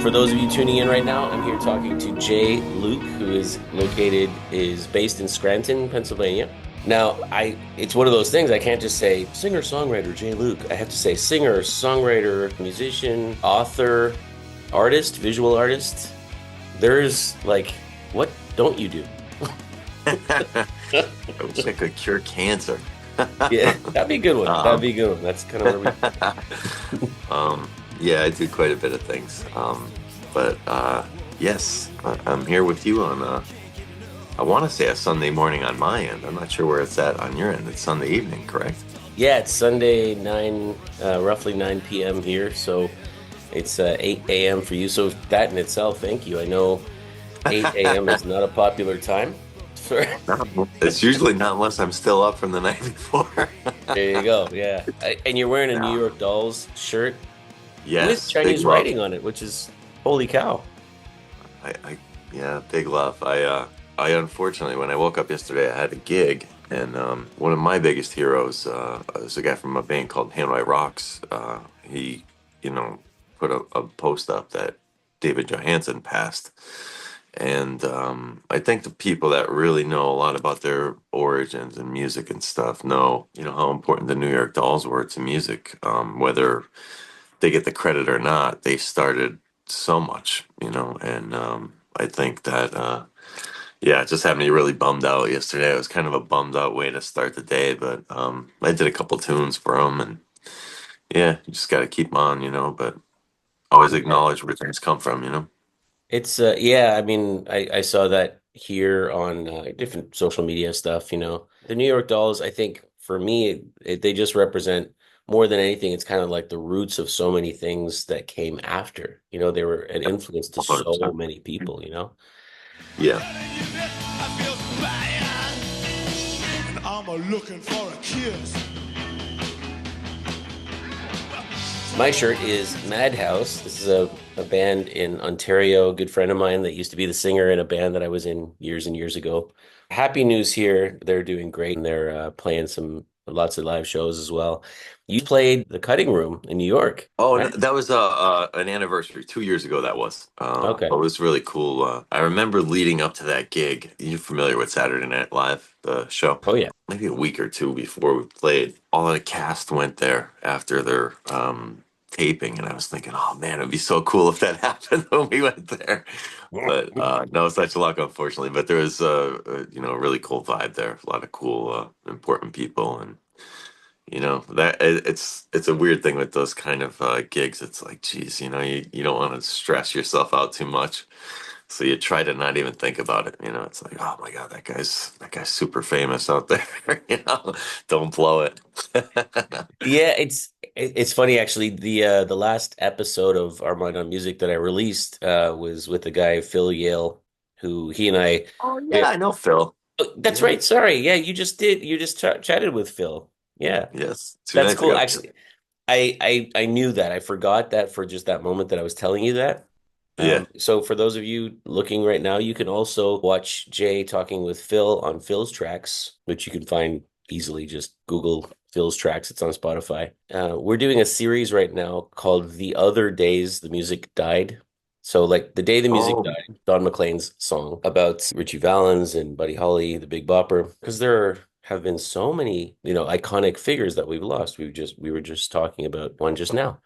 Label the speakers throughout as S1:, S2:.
S1: For those of you tuning in right now, I'm here talking to Jay Luke, who is based in Scranton, Pennsylvania. Now, it's one of those things I can't just say singer-songwriter Jay Luke. I have to say singer, songwriter, musician, author, artist, visual artist. There's like, what don't you do?
S2: I wish I could cure cancer.
S1: Yeah, that'd be a good one. That'd
S2: Um,
S1: be a good one. That's kind of where we.
S2: yeah, I do quite a bit of things. But yes, I'm here with you on I want to say a Sunday morning on my end. I'm not sure where it's at on your end. It's Sunday evening, correct?
S1: Yeah, it's Sunday roughly 9 p.m. here, so it's 8 a.m. for you. So that in itself, thank you. I know 8 a.m. is not a popular time. For
S2: No, it's usually not unless I'm still up from the night before.
S1: There you go. Yeah, and you're wearing a New
S2: Yeah.
S1: York Dolls shirt with
S2: Yes, big
S1: Chinese
S2: love.
S1: writing on it, which is holy cow.
S2: Yeah, big love. I unfortunately, when I woke up yesterday, I had a gig, and one of my biggest heroes is a guy from a band called Hanoi Rocks. He, you know, put a post up that David Johansen passed, and I think the people that really know a lot about their origins and music and stuff know, how important the New York Dolls were to music, whether they get the credit or not. They started so much, and I think that yeah, it just had me really bummed out yesterday. It was kind of a bummed out way to start the day, but I did a couple tunes for them, and yeah, you just got to keep on, but always
S1: Yeah.
S2: acknowledge where things come from.
S1: It's yeah, I mean, I saw that here on different social media stuff, The New York Dolls, I think for me, they just represent more than anything, it's kind of like the roots of so many things that came after. They were an influence to so
S2: 100%.
S1: many people.
S2: Yeah.
S3: I'm a looking for a kiss.
S1: My shirt is Madhouse. This is a band in Ontario, a good friend of mine that used to be the singer in a band that I was in years and years ago. Happy news here. They're doing great and they're playing lots of live shows as well. You played the Cutting Room in New York,
S2: Oh, no,
S1: right?
S2: that was an anniversary 2 years ago. That was,
S1: Okay.
S2: but it was really cool. I remember leading up to that gig. You familiar with Saturday Night Live, the show?
S1: Oh yeah.
S2: Maybe a week or two before we played, all of the cast went there after their taping, and I was thinking, oh man, it'd be so cool if that happened when we went there. But no such luck, unfortunately. But there was a really cool vibe there. A lot of cool, important people, and it's a weird thing with those kind of gigs. It's like, geez, you don't want to stress yourself out too much, so you try to not even think about it. It's like, oh my God, that guy's super famous out there. Don't blow it.
S1: Yeah, it's funny actually. The last episode of Armand on Music that I released was with the guy Phil Yale, who he and I
S2: Oh yeah,
S1: we,
S2: I know Phil.
S1: oh, that's
S2: Yeah.
S1: right. Sorry. Yeah, you just did. You just chatted with Phil. Yeah.
S2: Yes, two
S1: That's
S2: nights
S1: cool.
S2: ago.
S1: Actually, I knew that. I forgot that for just that moment that I was telling you that.
S2: Yeah,
S1: So for those of you looking right now, you can also watch Jay talking with Phil on Phil's tracks, which you can find easily. Just Google Phil's tracks. It's on Spotify. We're doing a series right now called The Other Days the Music Died. So like the day the music
S2: oh
S1: died, Don McLean's song about Richie Valens and Buddy Holly, the Big Bopper, because there have been so many, iconic figures that we've lost. We were just talking about one just now.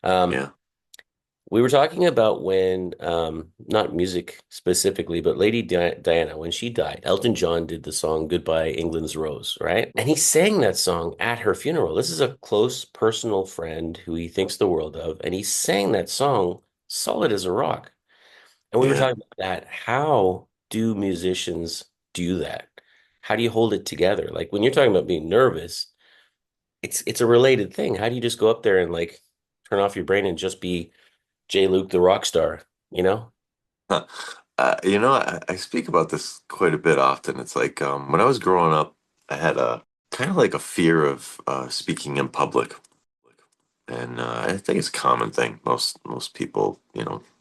S1: Um,
S2: yeah.
S1: we were talking about when, not music specifically, but Lady Diana, when she died, Elton John did the song Goodbye England's Rose, right? And he sang that song at her funeral. This is a close personal friend who he thinks the world of, and he sang that song solid as a rock. And we were
S2: Yeah.
S1: talking about that. How do musicians do that? How do you hold it together? Like when you're talking about being nervous, it's a related thing. How do you just go up there and like turn off your brain and just be J. Luke the rock star, you know?
S2: Huh. I speak about this quite a bit often. It's like when I was growing up, I had a kind of like a fear of speaking in public. And I think it's a common thing. Most people,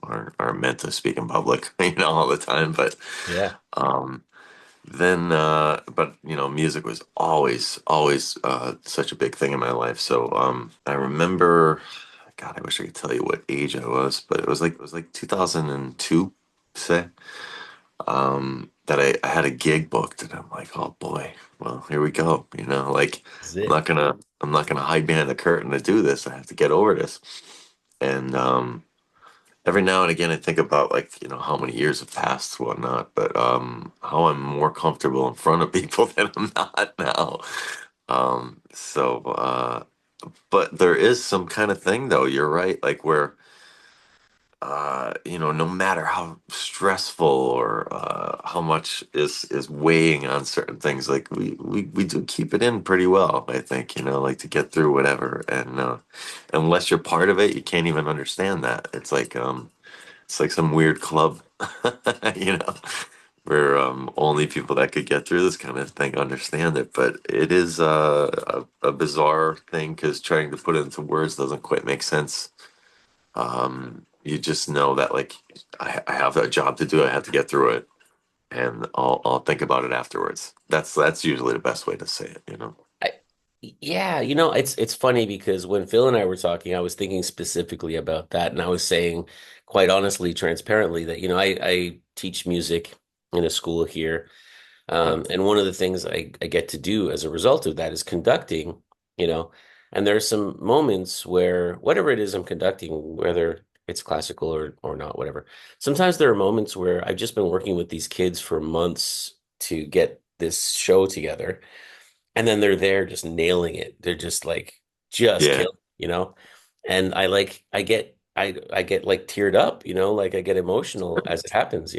S2: are meant to speak in public, all the time. But
S1: Yeah.
S2: um, but music was always such a big thing in my life. So I remember, God, I wish I could tell you what age I was, but it was like 2002, say. That I had a gig booked, and I'm like, oh boy, well, here we go. Like
S1: Is
S2: I'm
S1: it?
S2: not gonna I'm not gonna hide behind the curtain to do this. I have to get over this. And every now and again, I think about, like, how many years have passed, whatnot, but how I'm more comfortable in front of people than I'm not now. But there is some kind of thing, though. You're right, like where no matter how stressful or how much is weighing on certain things, like we do keep it in pretty well, I think, like to get through whatever. And unless you're part of it, you can't even understand that. It's like some weird club, you know, where only people that could get through this kind of thing understand it. But it is a bizarre thing because trying to put it into words doesn't quite make sense. You just know that, like, I have a job to do. I have to get through it, and I'll think about it afterwards. That's usually the best way to say it.
S1: I, yeah, it's funny because when Phil and I were talking, I was thinking specifically about that, and I was saying, quite honestly, transparently, that I teach music in a school here,
S2: Yeah.
S1: and one of the things I get to do as a result of that is conducting, you know, and there are some moments where whatever it is I'm conducting, whether it's classical or not, whatever. Sometimes there are moments where I've just been working with these kids for months to get this show together. And then they're there just nailing it. They're just like just
S2: Yeah.
S1: killing. And I get like teared up, like I get emotional as it happens.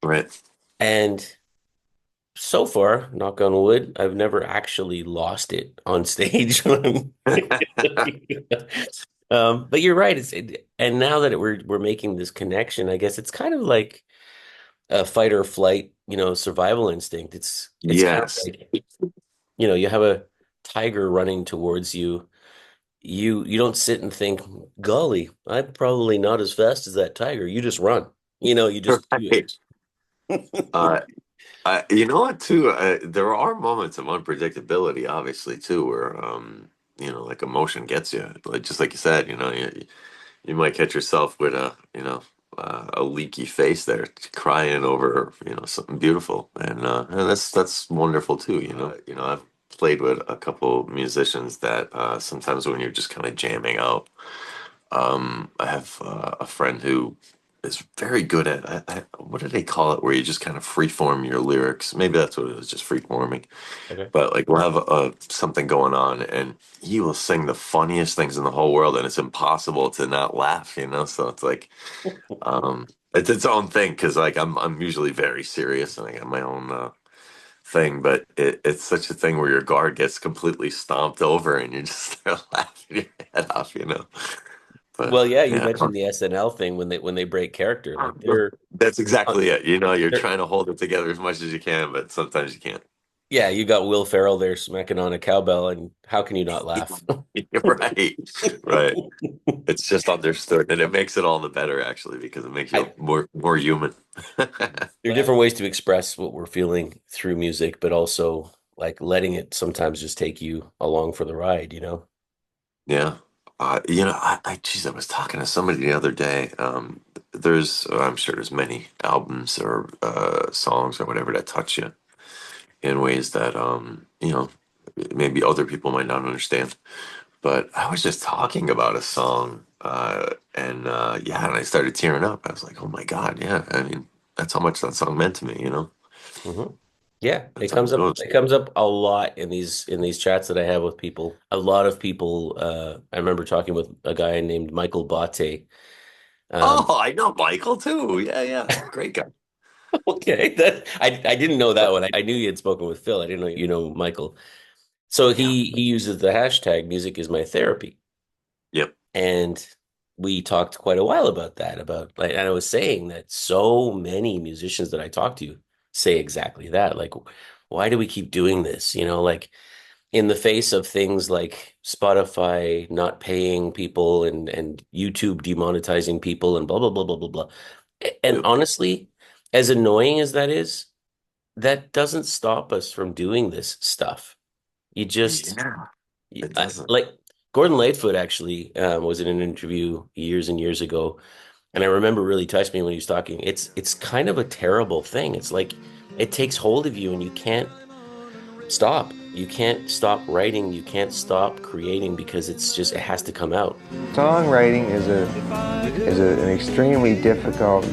S2: Right.
S1: And so far, knock on wood, I've never actually lost it on stage. But you're right. And now that we're making this connection, I guess it's kind of like a fight or flight, survival instinct. It's kind of
S2: Yes.
S1: like, you have a tiger running towards you. You don't sit and think, golly, I'm probably not as fast as that tiger. You just run. You just do
S2: Right.
S1: it.
S2: Uh, you know what, too? There are moments of unpredictability, obviously, too, where like emotion gets you. Like, just like you said, you might catch yourself with a leaky face there, crying over something beautiful, and that's wonderful too. I've played with a couple musicians that sometimes when you're just kind of jamming out, I have a friend who is very good at what do they call it, where you just kind of freeform your lyrics. Maybe that's what it is, just freeforming.
S1: Okay.
S2: But like we'll have something going on, and he will sing the funniest things in the whole world, and it's impossible to not laugh. So it's like it's its own thing because like I'm usually very serious and I got my own thing, but it's such a thing where your guard gets completely stomped over and you just start laughing your head off. But
S1: Well, yeah, you
S2: yeah,
S1: mentioned the SNL thing when they break character. Like they're
S2: that's
S1: uh,
S2: exactly it. You're
S1: they're
S2: trying to hold it together as much as you can, but sometimes you can't.
S1: yeah, you got Will Ferrell there smacking on a cowbell, and how can you not laugh?
S2: You're right, right. It's just understood, and it makes it all the better actually because it makes you
S1: I
S2: more human.
S1: There are different ways to express what we're feeling through music, but also like letting it sometimes just take you along for the ride.
S2: Yeah. Geez, I was talking to somebody the other day. I'm sure there's many albums or songs or whatever that touch you in ways that, maybe other people might not understand. But I was just talking about a song, and yeah, and I started tearing up. I was like, oh my God, yeah. I mean, that's how much that song meant to me.
S1: hmm Yeah, it
S2: That's how
S1: comes
S2: it
S1: up.
S2: goes.
S1: It comes up a lot in these chats that I have with people. A lot of people. I remember talking with a guy named Michael Botte. Um,
S2: Oh, I know Michael too. Yeah, yeah. Great guy.
S1: okay, I didn't know that one. I knew you had spoken with Phil. I didn't know Michael. So
S2: Yeah.
S1: he uses the hashtag music is my therapy.
S2: Yep.
S1: And we talked quite a while about that, about like, and I was saying that so many musicians that I talk to say exactly that. Like, why do we keep doing this? Like in the face of things like Spotify not paying people and YouTube demonetizing people and blah, blah, blah, blah, blah, blah. And
S2: Yep.
S1: honestly, as annoying as that is, that doesn't stop us from doing this stuff. You just,
S2: Yeah. It doesn't.
S1: like, Gordon Lightfoot actually was in an interview years and years ago, and I remember really touched me when he was talking. It's kind of a terrible thing. It's like it takes hold of you and you can't stop. You can't stop writing. You can't stop creating because it's just it has to come out.
S4: Songwriting an extremely difficult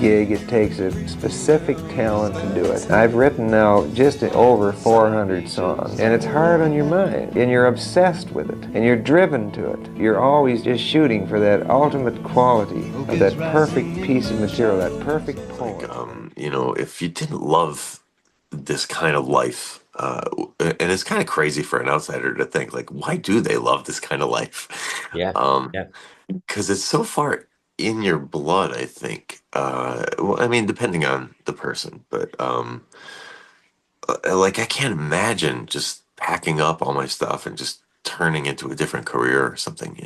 S4: gig. It takes a specific talent to do it. I've written now just over 400 songs, and it's hard on your mind, and you're obsessed with it, and you're driven to it. You're always just shooting for that ultimate quality of that perfect piece of material, that perfect poem.
S2: If you didn't love this kind of life, and it's kind of crazy for an outsider to think, like, why do they love this kind of life?
S1: Yeah.
S2: Um,
S1: Yeah.
S2: because it's so far in your blood, I think. Well, I mean, depending on the person, but like, I can't imagine just packing up all my stuff and just turning into a different career or something,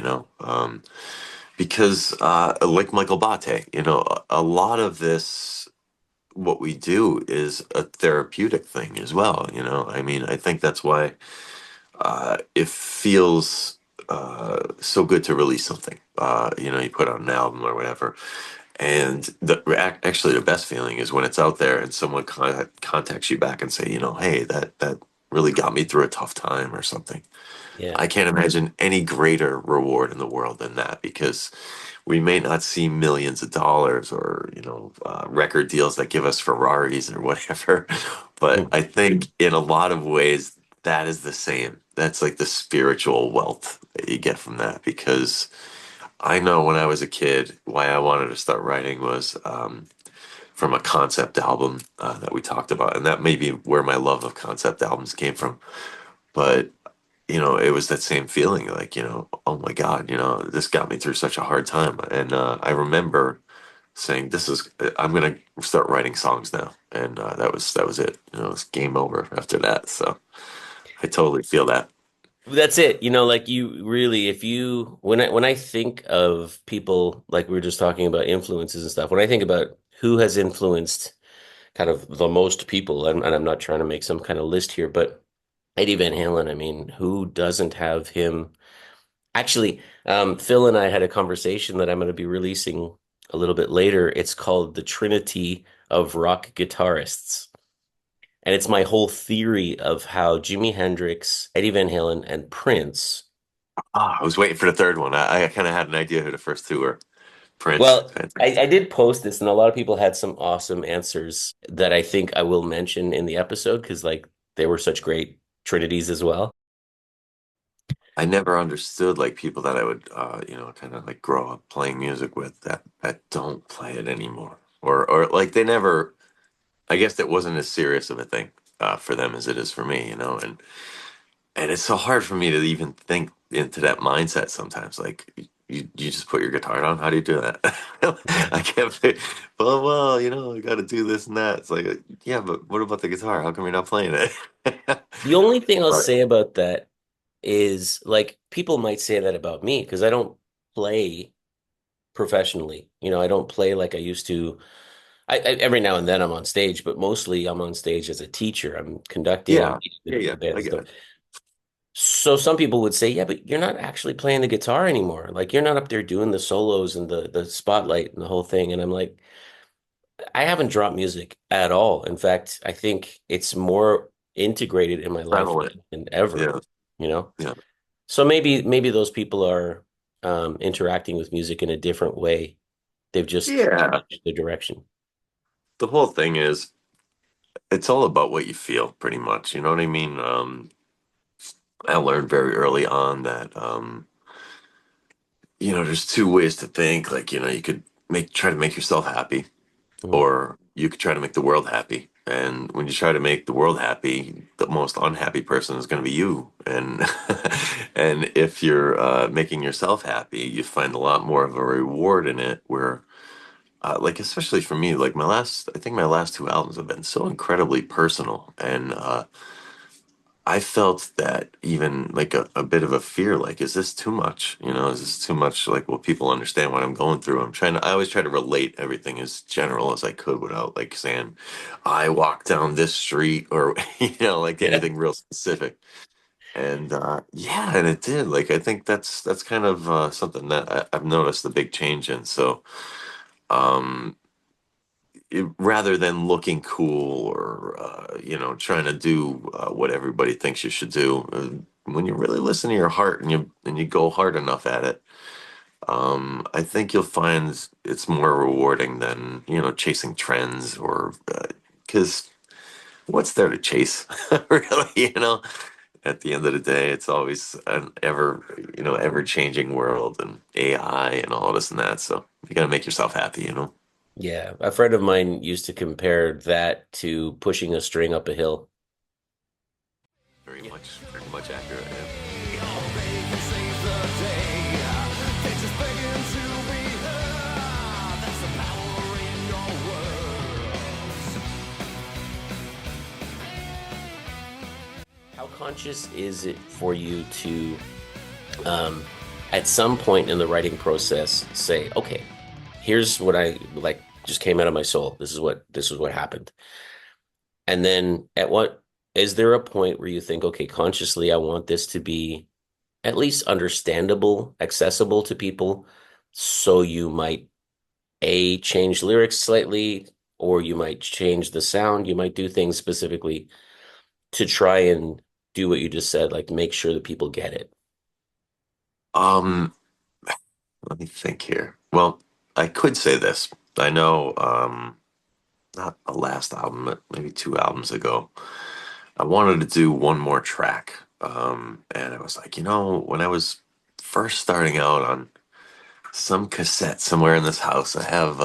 S2: because like Michael Bate, a lot of this, what we do is a therapeutic thing as well, I mean, I think that's why it feels so good to release something. You put out an album or whatever, and actually the best feeling is when it's out there and someone contacts you back and say, hey, that really got me through a tough time or something.
S1: Yeah.
S2: I can't imagine any greater reward in the world than that, because we may not see millions of dollars or record deals that give us Ferraris or whatever, but
S1: Mm.
S2: I think in a lot of ways that is the same. That's like the spiritual wealth that you get from that, because I know when I was a kid why I wanted to start writing was from a concept album that we talked about, and that may be where my love of concept albums came from. But it was that same feeling, like, oh my God, this got me through such a hard time. And I remember saying, I'm gonna start writing songs now. And that was it. It was game over after that. So I totally feel that.
S1: That's it. Like you really, if you when I think of people like we were just talking about influences and stuff, when I think about who has influenced kind of the most people, and I'm not trying to make some kind of list here, but Eddie Van Halen, I mean, who doesn't have him? Actually, Phil and I had a conversation that I'm going to be releasing a little bit later. It's called The Trinity of Rock Guitarists. And it's my whole theory of how Jimi Hendrix, Eddie Van Halen, and Prince.
S2: I was waiting for the third one. I kind of had an idea who the first two were. Prince,
S1: Well, I
S2: fantastic.
S1: did post this, and a lot of people had some awesome answers that I think I will mention in the episode because, like, they were such great trinities as well.
S2: I never understood like people that I would, kind of like grow up playing music with that don't play it anymore, or like they never. I guess that wasn't as serious of a thing for them as it is for me, and it's so hard for me to even think into that mindset sometimes. Like you just put your guitar on. How do you do that? I can't. Well, I got to do this and that. It's like, yeah, but what about the guitar? How come you're not playing it?
S1: The only thing I'll
S2: But
S1: say about that is like people might say that about me because I don't play professionally. I don't play like I used to. Every now and then I'm on stage, but mostly I'm on stage as a teacher. I'm conducting, I'm
S2: yeah,
S1: leading
S2: yeah,
S1: the
S2: yeah,
S1: band
S2: I
S1: and
S2: get
S1: stuff.
S2: it.
S1: So some people would say, yeah, but you're not actually playing the guitar anymore. Like you're not up there doing the solos and the spotlight and the whole thing. And I'm like, I haven't dropped music at all. In fact, I think it's more integrated in my life
S2: Prevalent.
S1: now than ever,
S2: Yeah,
S1: you know?
S2: yeah,
S1: So maybe those people are interacting with music in a different way. They've just
S2: yeah.
S1: changed the direction.
S2: The whole thing is, it's all about what you feel, pretty much. You know what I mean? I learned very early on that there's two ways to think. Like, you could try to make yourself happy,
S1: Mhm.
S2: or you could try to make the world happy. And when you try to make the world happy, the most unhappy person is going to be you. And and if you're making yourself happy, you find a lot more of a reward in it. Where, like, especially for me, like I think my last two albums have been so incredibly personal, and I felt that even like a bit of a fear, like, is this too much? Is this too much? Like, will people understand what I'm going through? I always try to relate everything as general as I could without like saying, I walk down this street, or, like
S1: Yeah.
S2: anything real specific. And yeah, and it did. Like I think that's kind of something that I've noticed a big change in. So um, rather than looking cool or trying to do what everybody thinks you should do, when you really listen to your heart and you go hard enough at it, I think you'll find it's more rewarding than chasing trends or because what's there to chase, really? At the end of the day, it's always an ever changing world and AI and all this and that. So you got to make yourself happy.
S1: Yeah, a friend of mine used to compare that to pushing a string up a hill.
S2: Very much accurate. Yeah.
S1: How conscious is it for you to, at some point in the writing process, say, okay, here's what I like just came out of my soul. This is what happened. And then at what is there a point where you think, okay, consciously, I want this to be at least understandable, accessible to people. So you might change lyrics slightly, or you might change the sound. You might do things specifically to try and do what you just said, like make sure that people get it.
S2: Um, Let me think here. Well, I could say this. I know, not the last album, but maybe two albums ago, I wanted to do one more track. And I was like, when I was first starting out on some cassette somewhere in this house, I have,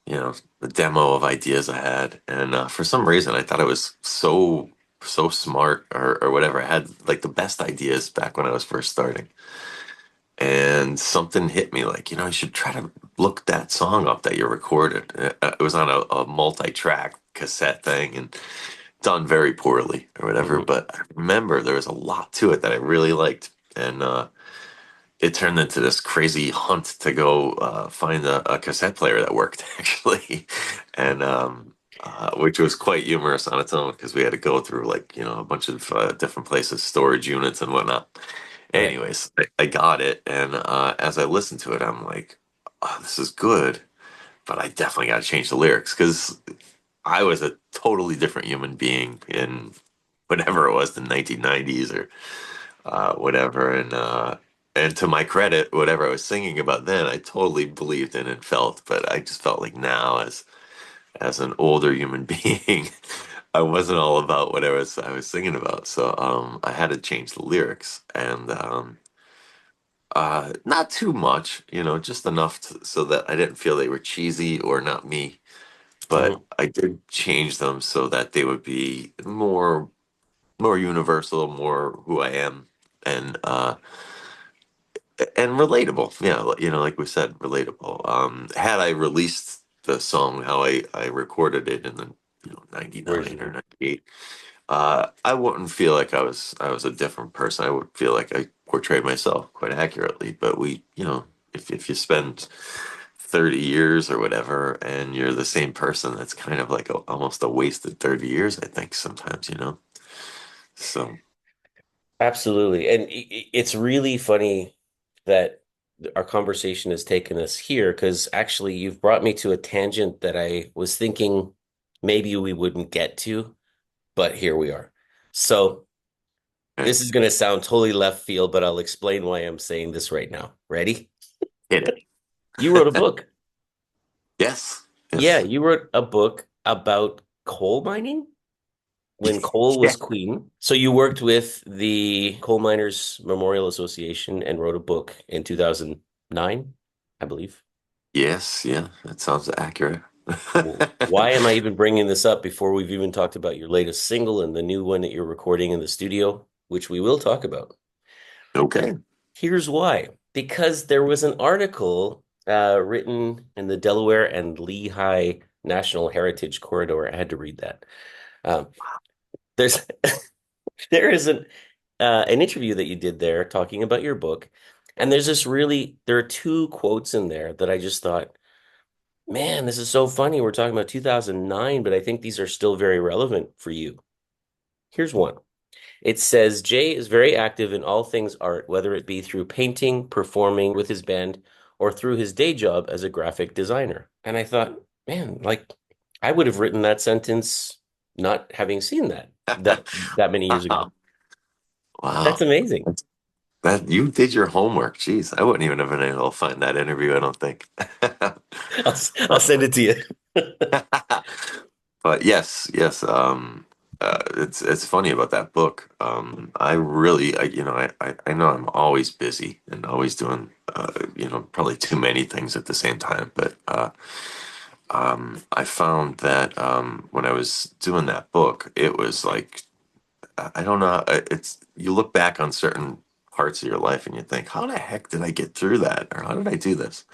S2: the demo of ideas I had. And for some reason, I thought I was so smart or whatever. I had like the best ideas back when I was first starting. And something hit me like, you should try to look that song up that you recorded. It was on a multi-track cassette thing and done very poorly or whatever.
S1: Mhm.
S2: But I remember there was a lot to it that I really liked. And it turned into this crazy hunt to go find a cassette player that worked, actually. And which was quite humorous on its own because we had to go through like, a bunch of different places, storage units and whatnot.
S1: Right.
S2: Anyways, I got it, and as I listened to it, I'm like, oh, this is good, but I definitely got to change the lyrics because I was a totally different human being in whatever it was, the 1990s or whatever, and to my credit, whatever I was singing about then, I totally believed in and felt, but I just felt like now, as an older human being, I wasn't all about what I was singing about, so I had to change the lyrics and. Not too much, just enough so that I didn't feel they were cheesy or not me. But
S1: Mhm.
S2: I did change them so that they would be more universal, more who I am, and and relatable. Yeah, like we said, relatable. Had I released the song how I recorded it in the 99 or
S1: Original.
S2: 98, I wouldn't feel like I was a different person. I would feel like I portrayed myself quite accurately. But if you spend 30 years or whatever and you're the same person, that's kind of like almost a wasted 30 years, I think sometimes. So
S1: Absolutely. And it's really funny that our conversation has taken us here because actually you've brought me to a tangent that I was thinking maybe we wouldn't get to, but here we are. So
S2: okay,
S1: this is going to sound totally left field, but I'll explain why I'm saying this right now. Ready?
S2: hit it.
S1: You wrote a book.
S2: Yes,
S1: Yeah,
S2: yes,
S1: you wrote a book about coal mining when coal
S2: yeah,
S1: was queen. So you worked with the Coal Miners Memorial Association and wrote a book in 2009, I believe.
S2: yes, yeah. That sounds accurate.
S1: Well, why am I even bringing this up before we've even talked about your latest single and the new one that you're recording in the studio, which we will talk about?
S2: Okay.
S1: Here's why. Because there was an article written in the Delaware and Lehigh National Heritage Corridor. I had to read that. Um, there's there is an interview that you did there talking about your book, and there are two quotes in there that I just thought, man, this is so funny. We're talking about 2009, but I think these are still very relevant for you. Here's one. It says Jay is very active in all things art, whether it be through painting, performing with his band, or through his day job as a graphic designer. And I thought, man, like I would have written that sentence not having seen that many years ago. That's
S2: Wow.
S1: amazing.
S2: That you did your homework. Jeez, I wouldn't even have been able to find that interview, I don't think.
S1: I'll send it to you.
S2: But yes, yes, it's funny about that book. I really, I know I'm always busy and always doing, probably too many things at the same time. But I found that when I was doing that book, it was like I don't know. It's you look back on certain parts of your life and you think, how the heck did I get through that, or how did I do this?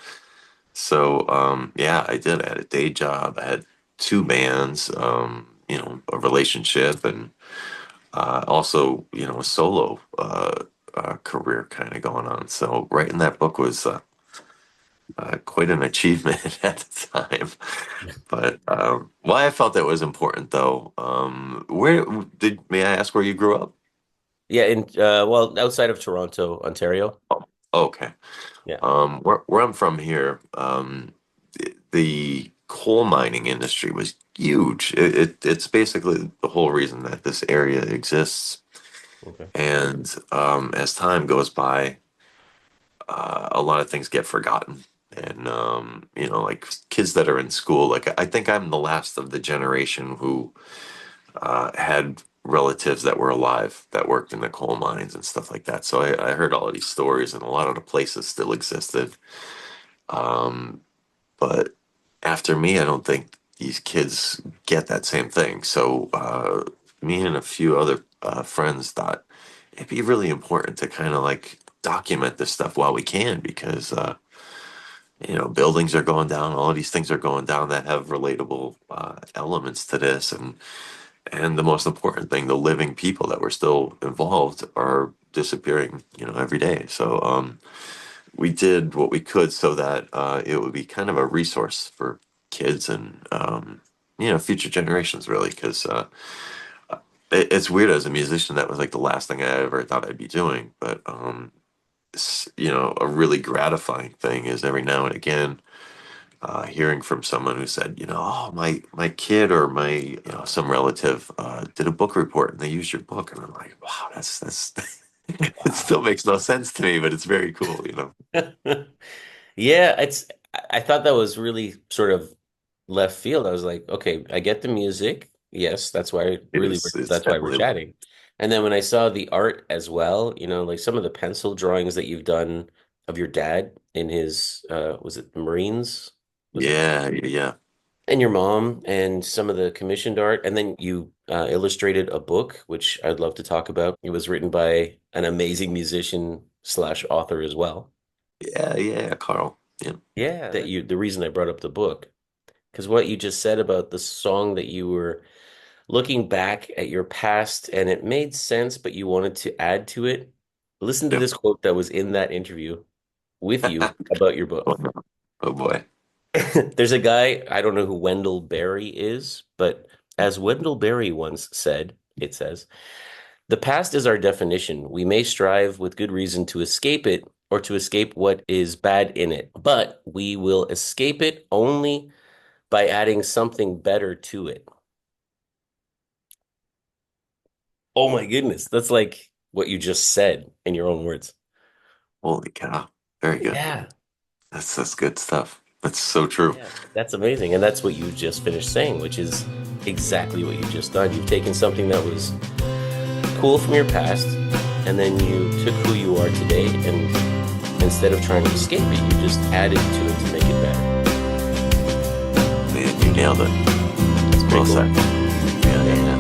S2: So yeah, I did. I had a day job. I had two bands, a relationship, and also, a solo career kind of going on. So writing that book was quite an achievement at the time. But why I felt that was important, though, where did may I ask where you grew up?
S1: Yeah, well, outside of Toronto, Ontario.
S2: Oh, okay.
S1: Yeah.
S2: Where I'm from here, the coal mining industry was huge. It's basically the whole reason that this area exists.
S1: Okay.
S2: And as time goes by, a lot of things get forgotten. And like kids that are in school, like I think I'm the last of the generation who had relatives that were alive that worked in the coal mines and stuff like that. So I heard all of these stories, and a lot of the places still existed. Um, but after me, I don't think these kids get that same thing. So me and a few other friends thought it'd be really important to kind of like document this stuff while we can because buildings are going down, all of these things are going down that have relatable elements to this, and the most important thing, the living people that were still involved are disappearing, every day. So we did what we could so that it would be kind of a resource for kids and future generations, really, because it's weird as a musician. That was like the last thing I ever thought I'd be doing, but a really gratifying thing is every now and again hearing from someone who said, oh, my kid or my some relative did a book report and they used your book, and I'm like, wow, that's it still makes no sense to me, but it's very cool.
S1: Yeah, I thought that was really sort of left field. I was like, okay, I get the music. Yes,
S2: It's
S1: that's why we're
S2: definitely
S1: chatting. And then when I saw the art as well, like some of the pencil drawings that you've done of your dad in his was it the Marines? Was it?
S2: yeah, yeah, yeah.
S1: And your mom and some of the commissioned art, and then you illustrated a book, which I'd love to talk about. It was written by an amazing musician slash author as well.
S2: Yeah, yeah, Carl. Yeah.
S1: Yeah, the reason I brought up the book, because what you just said about the song that you were looking back at your past and it made sense, but you wanted to add to it. Listen to
S2: Yep.
S1: this quote that was in that interview with you about your book.
S2: Oh boy.
S1: There's a guy, I don't know who Wendell Berry is, but as Wendell Berry once said, it says, the past is our definition. We may strive with good reason to escape it or to escape what is bad in it, but we will escape it only by adding something better to it. Oh my goodness. That's like what you just said in your own words.
S2: Holy cow. Very good.
S1: Yeah.
S2: That's good stuff. That's so true.
S1: Yeah. That's amazing. And that's what you just finished saying, which is exactly what you've just done. You've taken something that was cool from your past, and then you took who you are today, and instead of trying to escape it, you just added to it to make it better.
S2: Man, you nailed it.
S1: That's pretty
S2: Well
S1: cool.
S2: said. Yeah, yeah.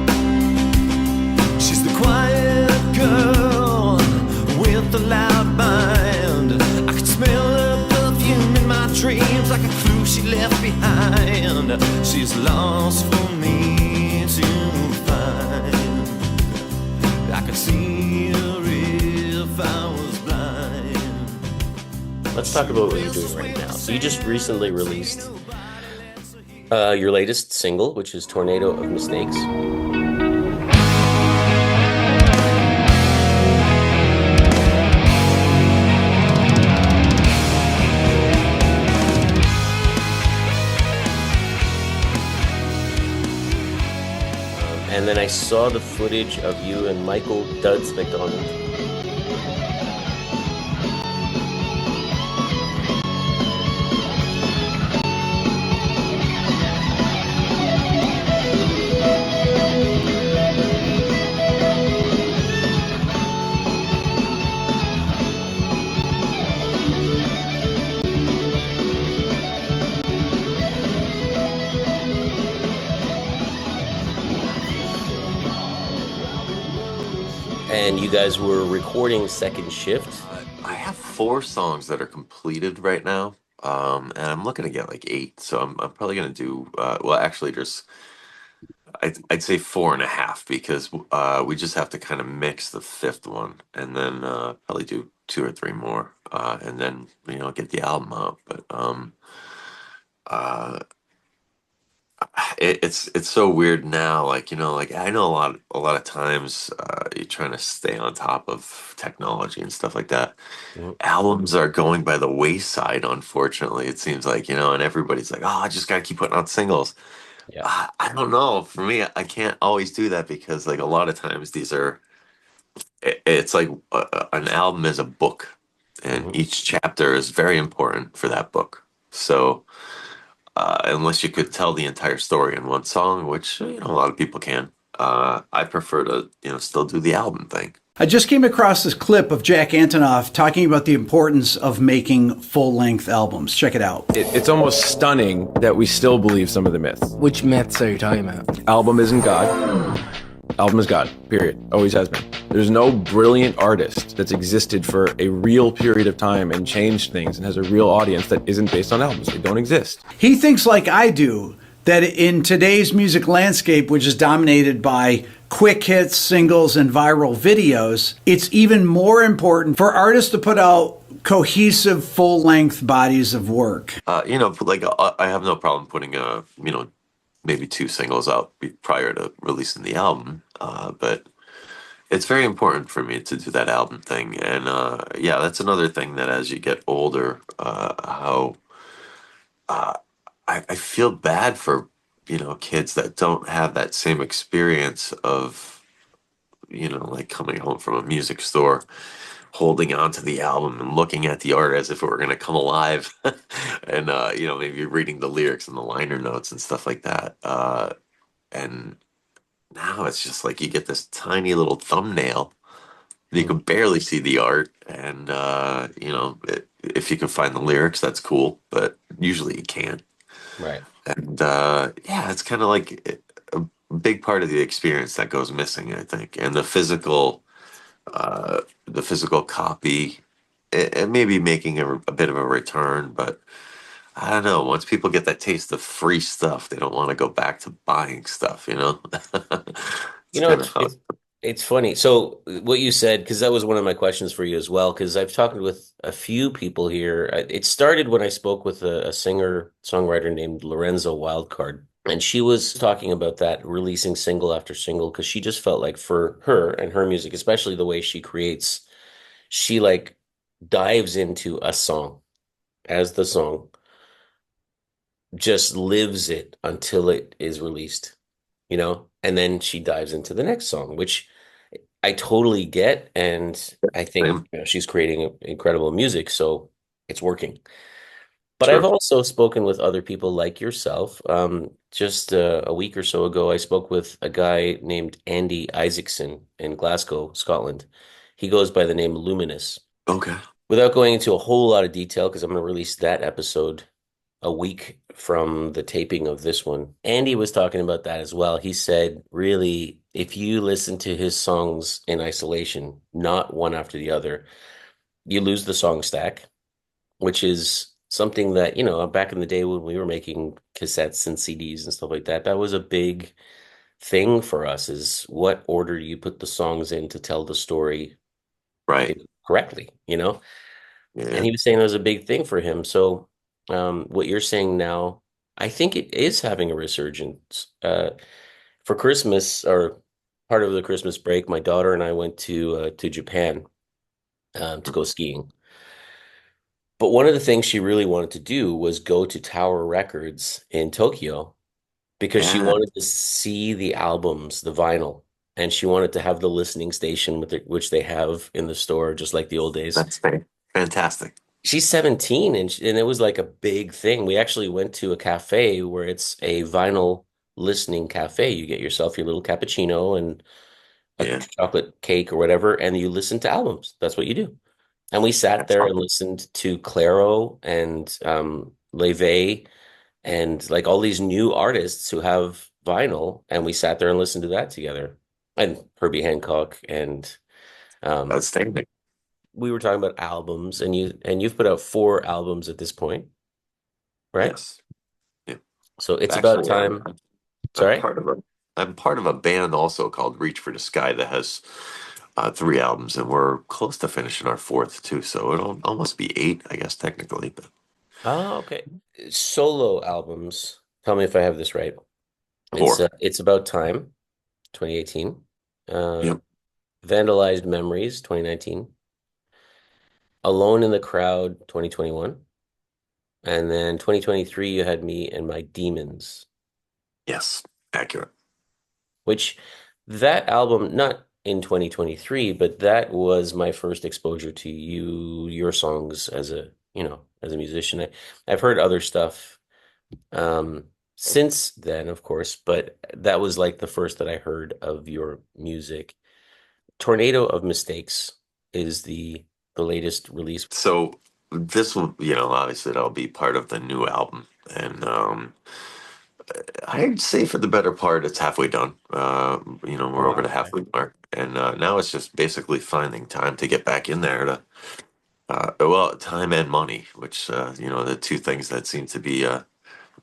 S5: She's the quiet girl with the loud mind. I could smell her perfume in my dreams like a clue she left behind. She's lost for me to find. I could see her if I was blind.
S1: Let's talk about what you're doing right now. So you just recently released your latest single, which is Tornado of Mistakes. saw the footage of you and Michael Duds McDonald. And you guys were recording second shift.
S2: I have 4 songs that are completed right now, and I'm looking to get like 8. So I'm probably gonna do well. Actually, there's I'd say 4.5 because we just have to kind of mix the 5th one, and then probably do 2 or 3 more, and then get the album out. But uh, it's so weird now. Like like I know a lot of times you're trying to stay on top of technology and stuff like that.
S1: Mhm.
S2: Albums are going by the wayside, unfortunately. It seems like and everybody's like, oh, I just gotta keep putting out singles.
S1: Yeah.
S2: I don't know. For me, I can't always do that because like a lot of times these are it's like an album is a book, and
S1: Mhm.
S2: each chapter is very important for that book. So unless you could tell the entire story in one song, which a lot of people can, I prefer to still do the album thing.
S6: I just came across this clip of Jack Antonoff talking about the importance of making full-length albums. Check it out.
S7: It's almost stunning that we still believe some of the myths.
S8: Which myths are you talking about?
S7: Album isn't God. Album is God, period. Always has been. There's no brilliant artist that's existed for a real period of time and changed things and has a real audience that isn't based on albums. They don't exist.
S6: He thinks like I do, that in today's music landscape, which is dominated by quick hits, singles, and viral videos, it's even more important for artists to put out cohesive, full-length bodies of work.
S2: Like I have no problem putting maybe 2 singles out prior to releasing the album, but it's very important for me to do that album thing. And yeah, that's another thing that as you get older, how I feel bad for kids that don't have that same experience of like coming home from a music store, holding on to the album and looking at the art as if it were going to come alive, and maybe reading the lyrics and the liner notes and stuff like that. And now it's just like you get this tiny little thumbnail. You can barely see the art, and if you can find the lyrics, that's cool. But usually you can't.
S1: Right.
S2: And yeah, it's kind of like a big part of the experience that goes missing, I think. And the physical copy, it may be making a bit of a return, but I don't know. Once people get that taste of free stuff, they don't want to go back to buying stuff. It's kind of how.
S1: It's funny. So what you said, because that was one of my questions for you as well, because I've talked with a few people here. It started when I spoke with a singer-songwriter named Lorenzo Wildcard, and she was talking about that, releasing single after single, because she just felt like for her and her music, especially the way she creates, she like dives into a song as the song, just lives it until it is released, and then she dives into the next song, which I totally get. And I think she's creating incredible music, so it's working. But I've
S2: Sure.
S1: also spoken with other people like yourself. Just a week or so ago, I spoke with a guy named Andy Isaacson in Glasgow, Scotland. He goes by the name Luminous.
S2: Okay.
S1: Without going into a whole lot of detail, because I'm going to release that episode a week from the taping of this one, Andy was talking about that as well. He said, really, if you listen to his songs in isolation, not one after the other, you lose the song stack, which is something that, back in the day when we were making cassettes and CDs and stuff like that, that was a big thing for us, is what order you put the songs in to tell the story
S2: Right.
S1: correctly, And
S2: Yeah.
S1: he was saying that was a big thing for him. So what you're saying now, I think it is having a resurgence. For Christmas, or part of the Christmas break, my daughter and I went to Japan to go skiing. But one of the things she really wanted to do was go to Tower Records in Tokyo because she
S2: Yeah,
S1: wanted to see the albums, the vinyl, and she wanted to have the listening station with which they have in the store, just like the old days.
S2: that's fantastic.
S1: She's 17 and it was like a big thing. We actually went to a cafe where it's a vinyl listening cafe. You get yourself your little cappuccino and a
S2: Yeah,
S1: chocolate cake or whatever, and you listen to albums. That's what you do. And we sat
S2: that's
S1: there and
S2: awesome.
S1: listened to Clairo and Leve and like all these new artists who have vinyl, and we sat there and listened to that together. And Herbie Hancock and um,
S2: Outstanding.
S1: we were talking about albums, and you've put out 4 albums at this point, right?
S2: Yes. Yeah.
S1: So it's about
S2: Actually,
S1: time.
S2: I'm
S1: Sorry?
S2: part of a I'm part of a band also called Reach for the Sky that has 3 albums, and we're close to finishing our fourth too. So it'll almost be 8, I guess, technically. But
S1: Oh, okay. Solo albums. Tell me if I have this right.
S2: 4.
S1: It's about time, 2018. Uh,
S2: Yep.
S1: Vandalized Memories, 2019. Alone in the Crowd, 2021. And then 2023, you had Me and My Demons,
S2: Yes. Accurate.
S1: which that album, not in 2023, but that was my first exposure to your songs as as a musician. I've heard other stuff since then, of course, but that was like the first that I heard of your music. Tornado of Mistakes is the latest release.
S2: So this will, obviously that'll be part of the new album, and I'd say for the better part, it's halfway done.
S1: Oh,
S2: We're over the
S1: wow. Okay.
S2: halfway mark, and now it's just basically finding time to get back in there to, well, time and money, which the two things that seem to be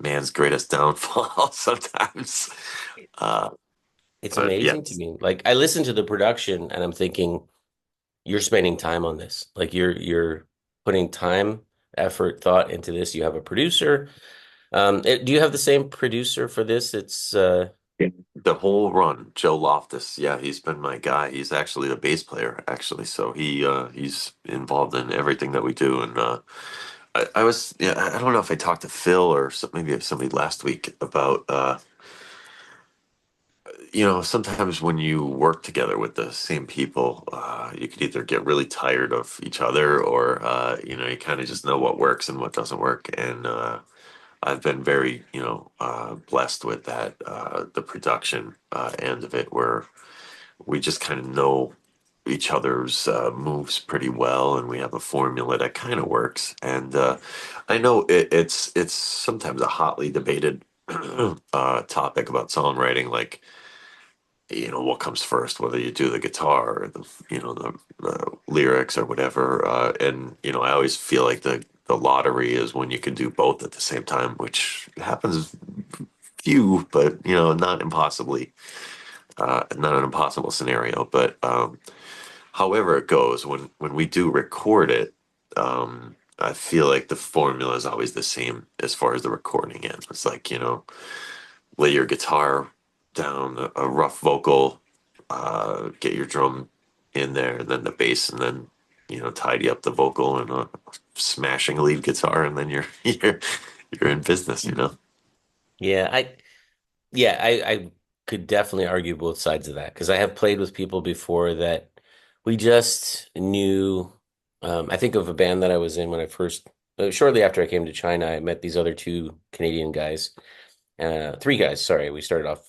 S2: man's greatest downfall sometimes. Uh,
S1: It's
S2: but
S1: amazing to
S2: yes,
S1: me. Like I listen to the production and I'm thinking, you're spending time on this. Like you're putting time, effort, thought into this. You have a producer. Do you have the same producer for this? It's
S2: the whole run, Joe Loftus. Yeah, he's been my guy. He's actually the bass player, actually. So he's involved in everything that we do. And I was, yeah, I don't know if I talked to Phil or maybe somebody last week about sometimes when you work together with the same people, you could either get really tired of each other, or you kind of just know what works and what doesn't work. And I've been very, blessed with that, the production end of it, where we just kind of know each other's moves pretty well, and we have a formula that kind of works. And I know it's sometimes a hotly debated topic about songwriting, like what comes first, whether you do the guitar or the lyrics or whatever. And I always feel like the lottery is when you can do both at the same time, which happens few, but not impossibly, not an impossible scenario. But however it goes, when we do record it, I feel like the formula is always the same as far as the recording ends. It's like, lay your guitar down, a rough vocal, get your drum in there, and then the bass, and then tidy up the vocal and a smashing lead guitar, and then you're you're in business.
S1: yeah, I could definitely argue both sides of that because I have played with people before that we just knew. I think of a band that I was in when I first, shortly after I came to China, I met these other 2 Canadian guys, 3 guys. Sorry, we started off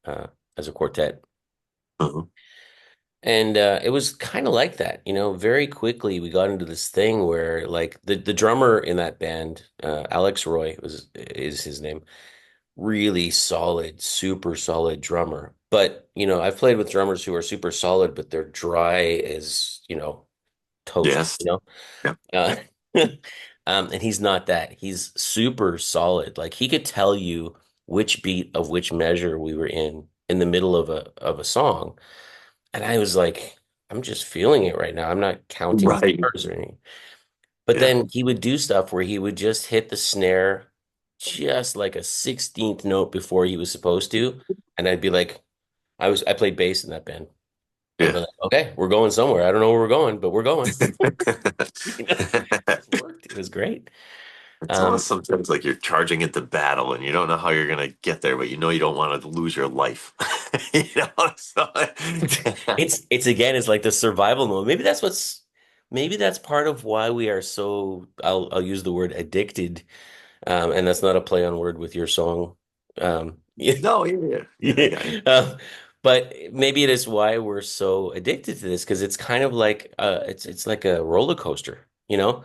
S1: uh, as a quartet,
S2: Uh-huh.
S1: and it was kind of like that. Very quickly we got into this thing where like the drummer in that band, Alex Roy is his name, really solid, super solid drummer. But, I've played with drummers who are super solid, but they're dry as, toast,
S2: Yes. Yeah.
S1: Uh, and he's not that. He's super solid. Like he could tell you which beat of which measure we were in the middle of a song. And I was like, I'm just feeling it right now. I'm not counting
S2: Right.
S1: bars or anything. But
S2: Yeah.
S1: then he would do stuff where he would just hit the snare just like a 16th note before he was supposed to. And I'd be like, I played bass in that band. I'd be
S2: Yeah.
S1: like, okay, we're going somewhere. I don't know where we're going, but we're going. It worked. It was great.
S2: It's almost sometimes like you're charging into battle and you don't know how you're gonna get there, but you know you don't want to lose your life. You know, so
S1: It's again, it's like the survival mode. Maybe that's part of why we are so, I'll use the word addicted, and that's not a play on word with your song. Yeah.
S2: no, yeah, I got you.
S1: But maybe it is why we're so addicted to this, because it's kind of like it's like a roller coaster, you know?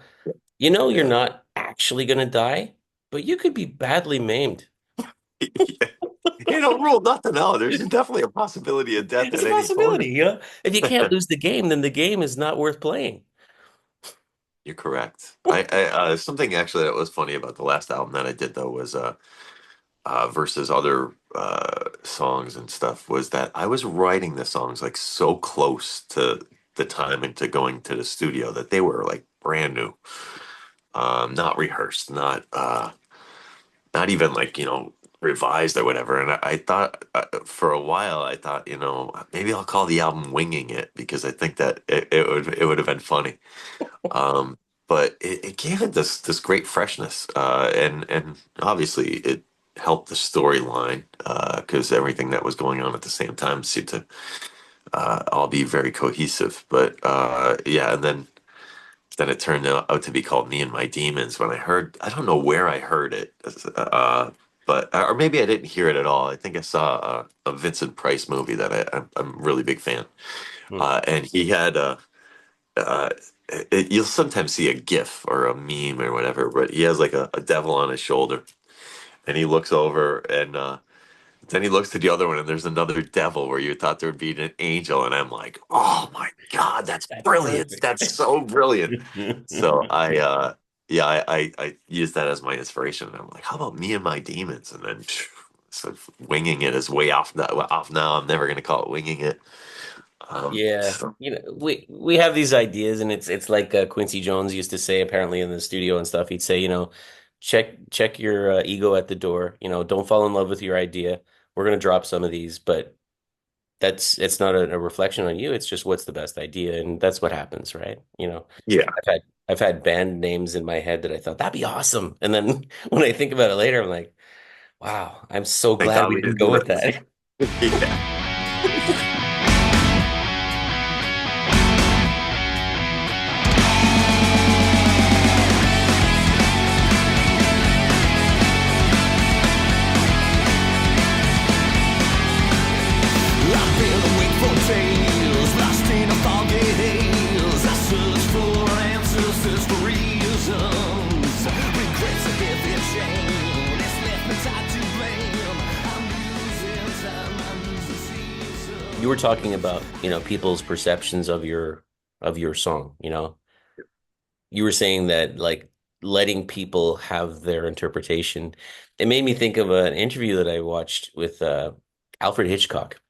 S1: You know you're
S2: Yeah.
S1: not actually gonna die, but you could be badly maimed.
S2: Yeah. You don't rule nothing out. There's definitely a possibility of death
S1: It's
S2: at
S1: a
S2: any
S1: possibility,
S2: point.
S1: you know? If you can't lose the game, then the game is not worth playing.
S2: You're correct. Something actually that was funny about the last album that I did though was versus other songs and stuff was that I was writing the songs like so close to the time into going to the studio that they were like brand new, not rehearsed, not even like revised or whatever. And I thought for a while I thought maybe I'll call the album "Winging It" because I think that it would have been funny. Um, but it gave it this great freshness, and obviously it helped the storyline because everything that was going on at the same time seemed to all be very cohesive. But yeah, and then it turned out to be called "Me and My Demons." When I don't know where I heard it, but or maybe I didn't hear it at all. I think I saw a Vincent Price movie that I'm a really big fan,
S1: Hmm.
S2: and he had uh, you'll sometimes see a GIF or a meme or whatever, but he has like a devil on his shoulder, and he looks over, and then he looks to the other one, and there's another devil where you thought there would be an angel, and I'm like, oh my God, that's
S1: That's
S2: brilliant!
S1: perfect.
S2: That's so brilliant. So yeah, I use that as my inspiration, and I'm like, how about me and my demons? And then so winging it is way off now. I'm never gonna call it winging it.
S1: Yeah,
S2: So
S1: we have these ideas, and it's like Quincy Jones used to say, apparently in the studio and stuff. He'd say, check your ego at the door. Don't fall in love with your idea. We're gonna drop some of these, but it's not a reflection on you. It's just what's the best idea, and that's what happens, right?
S2: yeah,
S1: I've had band names in my head that I thought that'd be awesome, and then when I think about it later, I'm like, wow, I'm so
S2: thank
S1: glad
S2: God
S1: we
S2: we
S1: didn't
S2: didn't
S1: go
S2: do
S1: with
S2: that.
S1: that.
S2: Yeah.
S5: I've been awake for days, lost in a foggy haze. I search for answers, search for reasons. Regrets of every chain, it's left me tied to blame. I'm losing time, I'm losing season.
S1: You were talking about, people's perceptions of your song. You were saying that, like, letting people have their interpretation. It made me think of an interview that I watched with Alfred Hitchcock.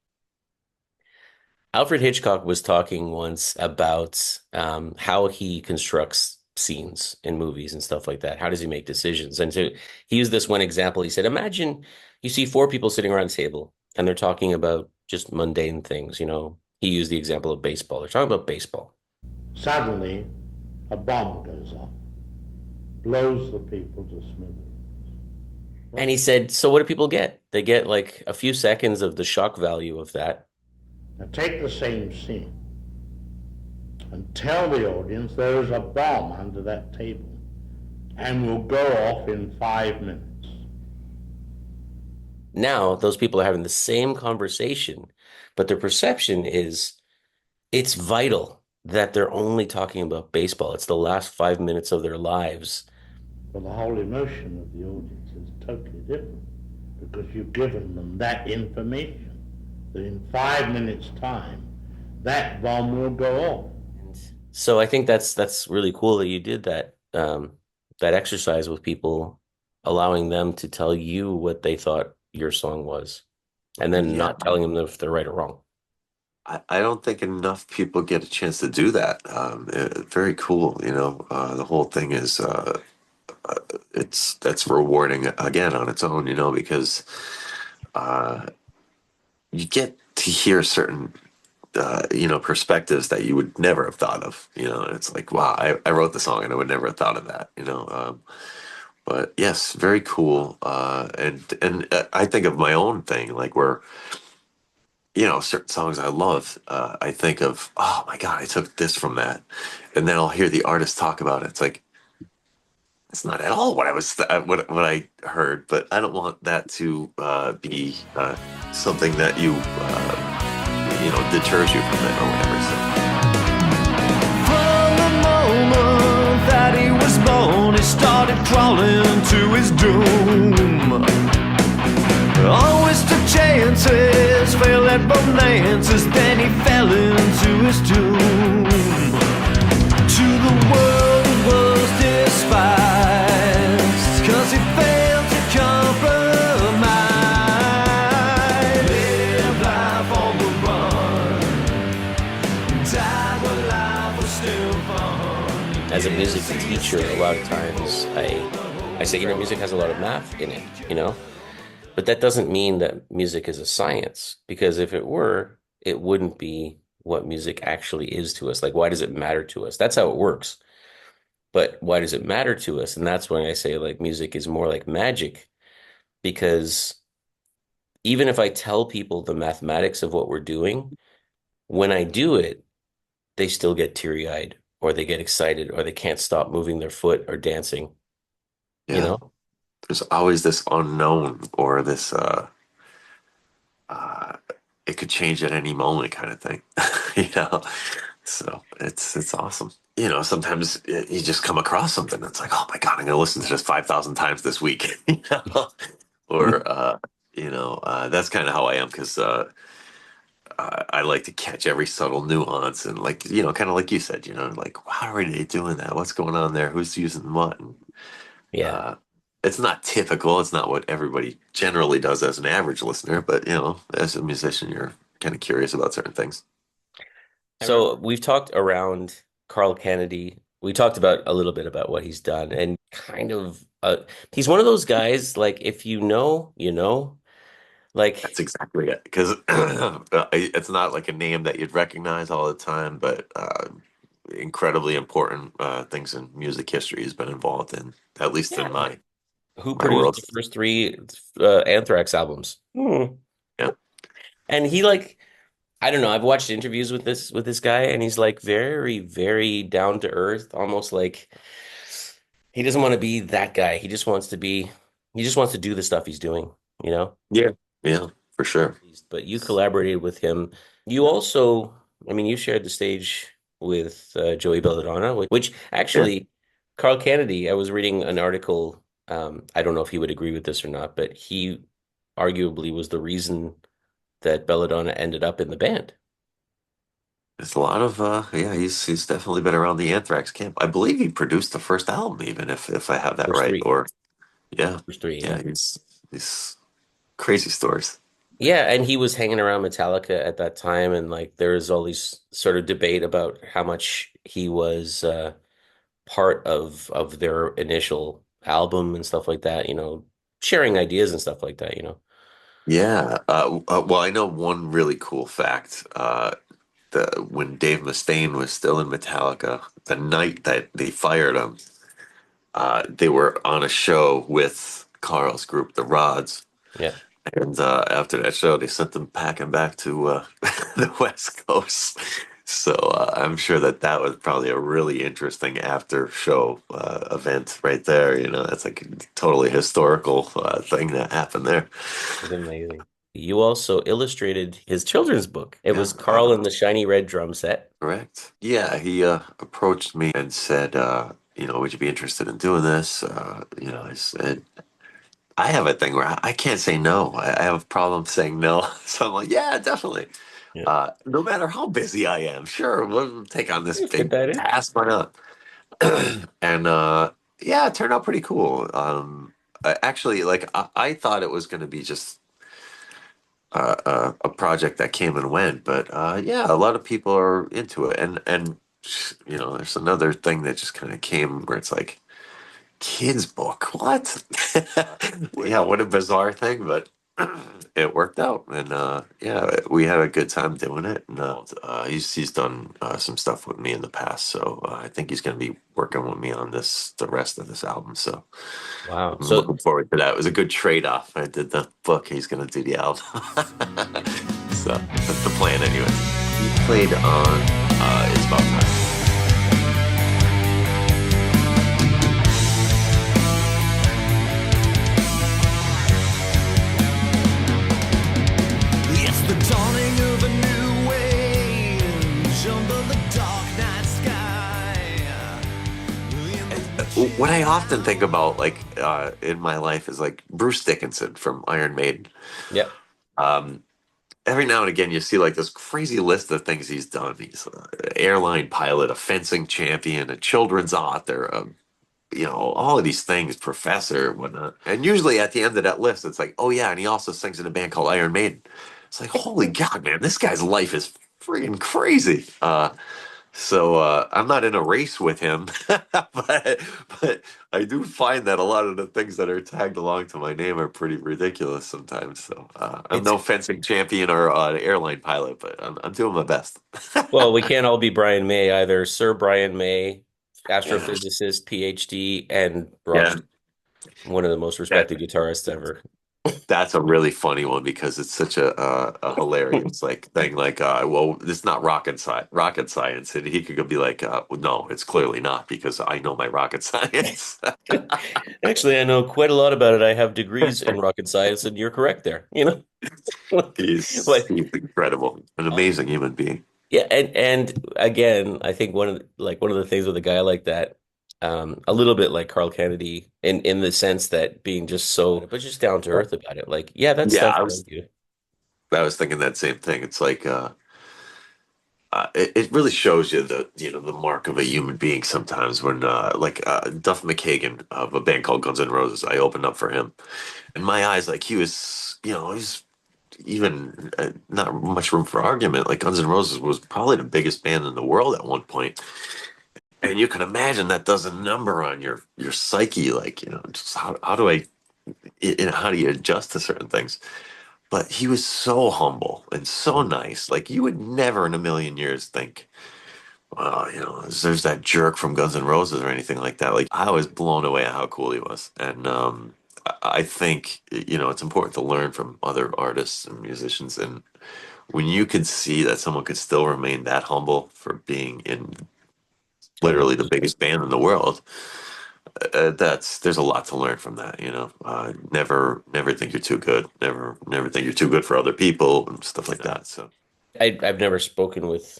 S1: Alfred Hitchcock was talking once about how he constructs scenes in movies and stuff like that. How does he make decisions? And so he used this one example. He said, imagine you see four people sitting around a table and they're talking about just mundane things. He used the example of baseball. They're talking about baseball.
S9: Suddenly, a bomb goes off, blows the people to smithereens.
S1: And he said, so what do people get? They get like a few seconds of the shock value of that.
S9: Now take the same scene and tell the audience there is a bomb under that table and will go off in 5 minutes.
S1: Now, those people are having the same conversation, but their perception is it's vital that they're only talking about baseball. It's the last 5 minutes of their lives.
S9: But the whole emotion of the audience is totally different because you've given them that information that in 5 minutes' time, that bomb will go off.
S1: So I think that's really cool that you did that exercise with people, allowing them to tell you what they thought your song was, and then
S2: Yeah,
S1: not telling them if they're right or wrong.
S2: I don't think enough people get a chance to do that. Very cool, the whole thing is that's rewarding again on its own, because uh, you get to hear certain perspectives that you would never have thought of. It's like, wow, I wrote the song and I would never have thought of that. But yes, very cool. And I think of my own thing, like where certain songs I love. I think of, oh my God, I took this from that, and then I'll hear the artist talk about it. It's like it's not at all what I was what I heard, but I don't want that to be something that deters you from it or whatever. So.
S5: From the moment that he was born, he started crawling to his doom. Always took chances, failed at romances, then he fell into his doom. To the world he was despised, 'cause he failed to compromise. Live life on the run, die when life was still fun.
S1: As a music teacher, a lot of times I say, music has a lot of math in it. But that doesn't mean that music is a science, because if it were, it wouldn't be what music actually is to us. Like, why does it matter to us? That's how it works. But why does it matter to us? And that's when I say, like, music is more like magic, because even if I tell people the mathematics of what we're doing, when I do it, they still get teary-eyed, or they get excited, or they can't stop moving their foot or dancing, you
S2: Yeah.
S1: know?
S2: There's always this unknown or this uh it could change at any moment kind of thing. you know so it's awesome. Sometimes you just come across something that's like, oh my God, I'm gonna listen to this 5,000 times this week. Or that's kind of how I am, because I like to catch every subtle nuance, and like, kind of like you said, like, how are they doing that, what's going on there, who's using what. And
S1: Yeah.
S2: uh, it's not typical. It's not what everybody generally does as an average listener, but as a musician, you're kind of curious about certain things.
S1: So we've talked around Carl Canedy. We talked about a little bit about what he's done, and kind of he's one of those guys, like, if you know, you know.
S2: That's
S1: Like,
S2: exactly it. Because it's not like a name that you'd recognize all the time, but incredibly important things in music history has been involved in, at least in
S1: yeah, who
S2: my
S1: produced
S2: world.
S1: the first three Anthrax albums?
S2: Yeah.
S1: And he, like, I don't know, I've watched interviews with this guy, and he's like very, very down to earth, almost like he doesn't want to be that guy. He just wants to do the stuff he's doing, you know?
S2: Yeah. Yeah, for sure.
S1: But you collaborated with him. You also, I mean, you shared the stage with Joey Belladonna, which
S2: Yeah.
S1: actually, Carl Kennedy, I was reading an article. I don't know if he would agree with this or not, but he arguably was the reason that Belladonna ended up in the band.
S2: There's a lot of yeah, he's definitely been around the Anthrax camp. I believe he produced the first album, even if I have that
S1: First
S2: right.
S1: three,
S2: Or yeah,
S1: first three, yeah.
S2: yeah, he's crazy stories.
S1: Yeah, and he was hanging around Metallica at that time, and like there was all these sort of debate about how much he was part of their initial album and stuff like that, sharing ideas and stuff like that.
S2: Yeah. Well, I know one really cool fact. When Dave Mustaine was still in Metallica, the night that they fired him, they were on a show with Carl's group, the Rods.
S1: Yeah.
S2: And after that show, they sent them packing back to the West Coast. So I'm sure that was probably a really interesting after show event right there. That's like a totally historical thing that happened there.
S1: It's amazing. You also illustrated his children's book. It
S2: Yeah,
S1: was Carl and the Shiny Red Drum Set.
S2: correct. Yeah, he approached me and said, would you be interested in doing this? I said, I have a thing where I can't say no. I have a problem saying no. So I'm like, yeah, definitely.
S1: Yeah.
S2: No matter how busy I am, sure, we'll take on this
S1: Let's fit
S2: big
S1: that in.
S2: task. Why not? And yeah, it turned out pretty cool. Actually, like I thought it was going to be just a project that came and went, but yeah, a lot of people are into it. And there's another thing that just kind of came where it's like, kids book, what? Yeah, what a bizarre thing, but it worked out, and yeah, we had a good time doing it. And he's done some stuff with me in the past, so I think he's going to be working with me on the rest of this album. So
S1: Wow.
S2: I'm
S1: So
S2: looking forward to that. It was a good trade off. I did the book, he's going to do the album. So that's the plan, anyway. He played on It's About Time.
S5: It's the dawning of a new age under the dark night sky.
S2: What I often think about, like in my life, is like Bruce Dickinson from Iron Maiden.
S1: yeah.
S2: Um, every now and again, you see like this crazy list of things he's done. He's an airline pilot, a fencing champion, a children's author, all of these things, professor, whatnot. And usually at the end of that list, it's like, oh yeah, and he also sings in a band called Iron Maiden. It's like, holy God, man, this guy's life is freaking crazy. So I'm not in a race with him, but I do find that a lot of the things that are tagged along to my name are pretty ridiculous sometimes. So I'm
S1: It's
S2: no fencing champion or airline pilot, but I'm doing my best.
S1: well, we can't all be Brian May either. Sir Brian May,
S2: Yeah,
S1: astrophysicist, PhD, and rock,
S2: yeah.
S1: one of the most
S2: That,
S1: respected guitarists ever.
S2: that's a really funny one because it's such a hilarious like thing. Like, well, it's not rocket science, and he could go be like, well, no, it's clearly not because I know my rocket science.
S1: Actually, I know quite a lot about it. I have degrees in rocket science, and you're correct there.
S2: He's
S1: But
S2: incredible, an amazing human being.
S1: yeah, and again, I think one of the things with a guy like that, a little bit like Carl Kennedy, in the sense that being just so, but just down to earth about it. Like, yeah, that
S2: Yeah,
S1: stuff.
S2: I
S1: Thank
S2: was
S1: you.
S2: I was thinking that same thing. It's like it really shows you the mark of a human being sometimes when like Duff McKagan of a band called Guns N' Roses. I opened up for him, and my eyes, like, he was even not much room for argument. Like, Guns N' Roses was probably the biggest band in the world at one point, and you can imagine that does a number on your psyche. Like, just how do how do you adjust to certain things? But he was so humble and so nice. Like, you would never in a million years think, well, there's that jerk from Guns N' Roses or anything like that. Like, I was blown away at how cool he was. And I think, it's important to learn from other artists and musicians. And when you could see that someone could still remain that humble for being in
S1: Totally.
S2: literally the biggest band in the world, there's a lot to learn from that. Never think you're too good. Never think you're too good for other people and stuff like that. So
S1: I've never spoken with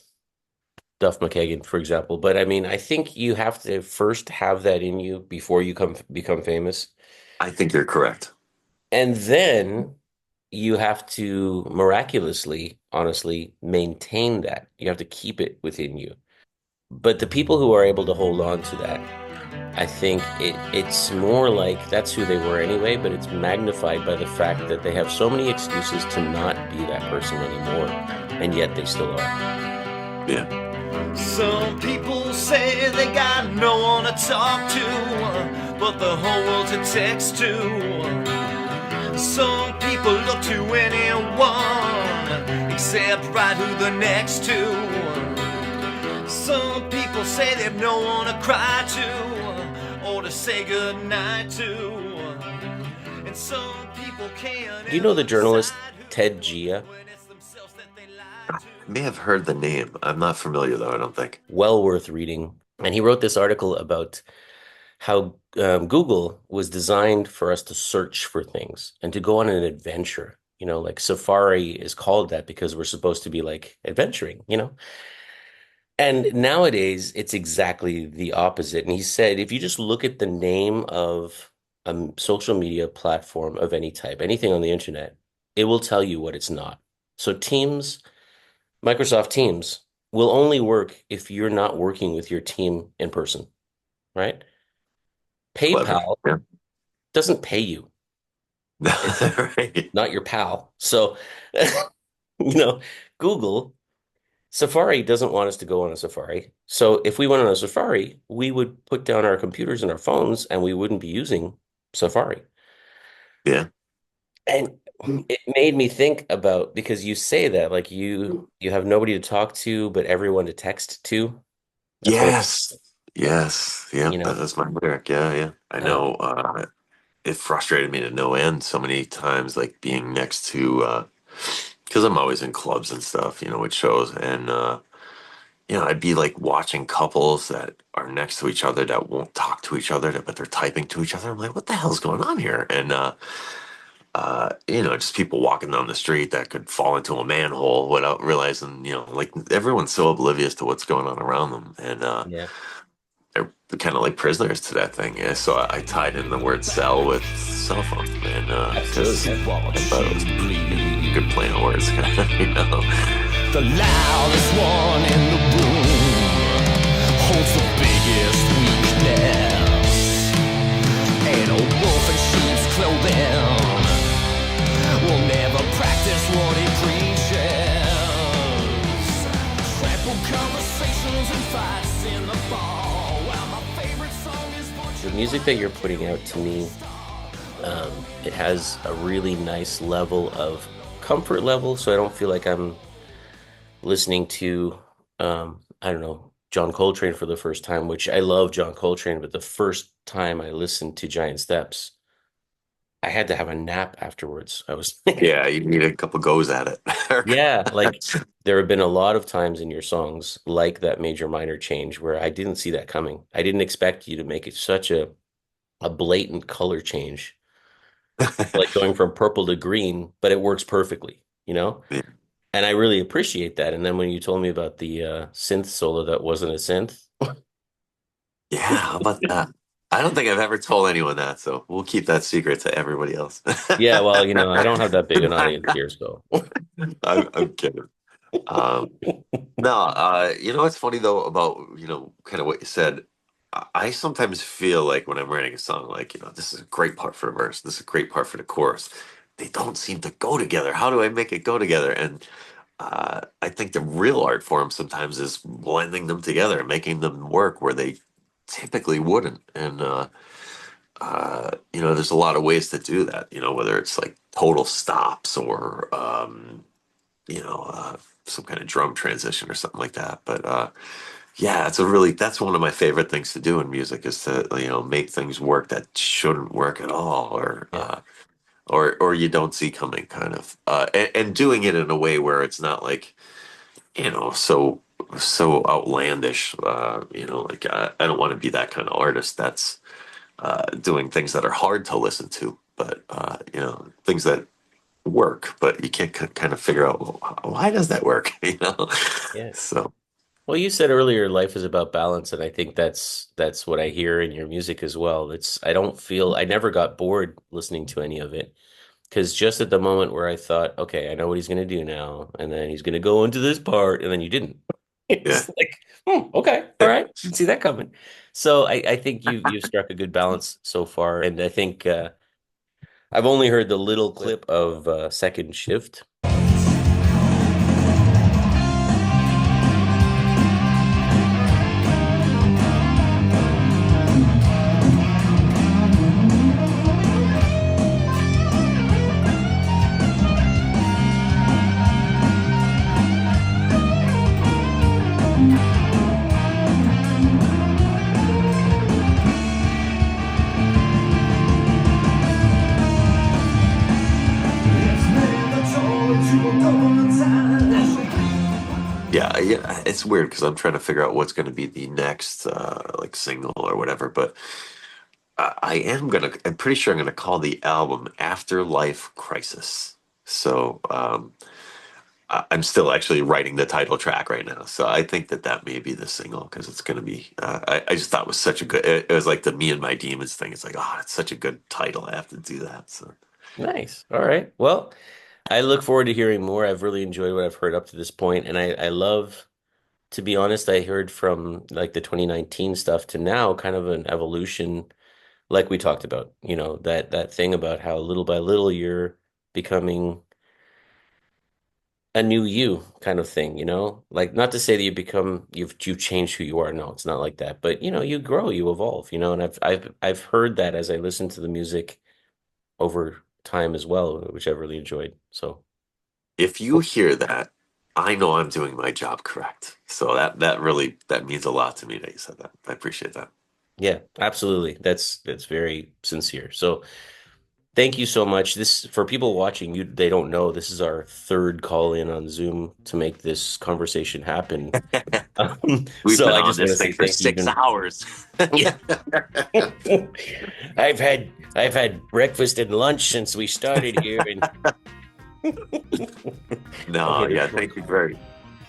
S1: Duff McKagan, for example, but I mean, I think you have to first have that in you before you become famous,
S2: I think you're correct.
S1: and then you have to miraculously, honestly, maintain that. You have to keep it within you. But the people who are able to hold on to that, I think it's more like that's who they were anyway, but it's magnified by the fact that they have so many excuses to not be that person anymore, and yet they still are.
S2: Yeah.
S5: Some people say they got no one to talk to, but the whole world's a text to. Some people look to anyone except right who they're next to. Some people say they've no one to cry to or to say goodnight to. And some people can't.
S1: Do you know the journalist Ted Gia?
S2: I may have heard the name. I'm not familiar though, I don't think.
S1: Well worth reading. And he wrote this article about how Google was designed for us to search for things and to go on an adventure. Like Safari is called that because we're supposed to be like adventuring. And nowadays it's exactly the opposite. And he said, if you just look at the name of a social media platform of any type, anything on the internet, it will tell you what it's not. So Microsoft Teams will only work if you're not working with your team in person, right?
S2: Clever.
S1: PayPal
S2: Yeah.
S1: doesn't pay you.
S2: Right.
S1: Not your pal. So, Google, Safari doesn't want us to go on a Safari. So if we went on a Safari, we would put down our computers and our phones and we wouldn't be using Safari.
S2: Yeah.
S1: And it made me think about because you say that like you have nobody to talk to, but everyone to text to. That's what
S2: Yes. Yes.
S1: you
S2: Yep.
S1: know.
S2: That's my lyric. Yeah. Yeah. I
S1: Uh,
S2: know. It frustrated me to no end so many times, like being next to, because I'm always in clubs and stuff, with shows. And, I'd be like watching couples that are next to each other that won't talk to each other, but they're typing to each other. I'm like, what the hell's going on here? And, just people walking down the street that could fall into a manhole without realizing, like everyone's so oblivious to what's going on around them. And,
S1: yeah,
S2: they're kind of like prisoners to that thing. Yeah. So I tied in the word cell with cell phone, and because
S1: absolutely.
S2: I thought it was a good play on words.
S5: The loudest one in the room holds the biggest weakness. An old wolf in sheep's clothing will never practice what he preaches. Trampled conversations and fights in the bar. While my favorite song is
S1: The music that you're putting out to me, it has a really nice level of comfort level, so I don't feel like I'm listening to, I don't know, John Coltrane for the first time, which I love John Coltrane, but the first time I listened to Giant Steps, I had to have a nap afterwards. I was
S2: Yeah, you need a couple goes at it.
S1: yeah, like there have been a lot of times in your songs like that major minor change where I didn't see that coming. I didn't expect you to make it such a blatant color change, like going from purple to green, but it works perfectly, you know?
S2: Yeah,
S1: And I really appreciate that. And then when you told me about the synth solo that wasn't a synth,
S2: yeah, how about that? I don't think I've ever told anyone that, so we'll keep that secret to everybody else.
S1: yeah, well, I don't have that big an audience here, so
S2: I'm kidding. Um, no, what's funny though about, kind of what you said. I sometimes feel like when I'm writing a song, like, this is a great part for the verse, this is a great part for the chorus. They don't seem to go together. How do I make it go together? And I think the real art form sometimes is blending them together, making them work where they typically wouldn't. And there's a lot of ways to do that. Whether it's like total stops or you know, uh, some kind of drum transition or something like that. But yeah, that's one of my favorite things to do in music is to make things work that shouldn't work at all, or
S1: yeah,
S2: or you don't see coming, kind of, and doing it in a way where it's not like so outlandish. Like I don't want to be that kind of artist that's doing things that are hard to listen to, but things that work, but you can't kind of figure out, well, why does that work?
S1: yeah.
S2: So
S1: Well, you said earlier life is about balance, and I think that's what I hear in your music as well. I never got bored listening to any of it because just at the moment where I thought, okay, I know what he's going to do now, and then he's going to go into this part, and then you didn't.
S2: yeah,
S1: It's like, okay, all right, didn't see that coming. So I think you've struck a good balance so far, and I think I've only heard the little clip of Second Shift.
S2: yeah, it's weird because I'm trying to figure out what's going to be the next like single or whatever, but I'm pretty sure I'm gonna call the album Afterlife Crisis. So I'm still actually writing the title track right now, so I think that may be the single because it's gonna be. I just thought it was such a good. It was like the Me and My Demons thing. It's like, oh, it's such a good title. I have to do that. So
S1: Nice. All right. Well, I look forward to hearing more. I've really enjoyed what I've heard up to this point, and I love, to be honest, I heard from like the 2019 stuff to now kind of an evolution, like we talked about, that thing about how little by little you're becoming a new you kind of thing, like not to say that you've changed who you are. No, it's not like that. But you grow, you evolve, and I've heard that as I listen to the music over time as well, which I've really enjoyed. So
S2: If you hear that, I know I'm doing my job correct. So that means a lot to me that you said that. I appreciate that.
S1: yeah, absolutely. That's very sincere. So thank you so much. This for people watching, they don't know this is our third call in on Zoom to make this conversation happen.
S2: We've
S1: So
S2: been
S1: I
S2: on
S1: just want
S2: this
S1: to say
S2: thing for
S1: thank you.
S2: 6 hours.
S1: Yeah. I've had breakfast and lunch since we started here, and
S2: No,
S1: Okay,
S2: yeah,
S1: there's-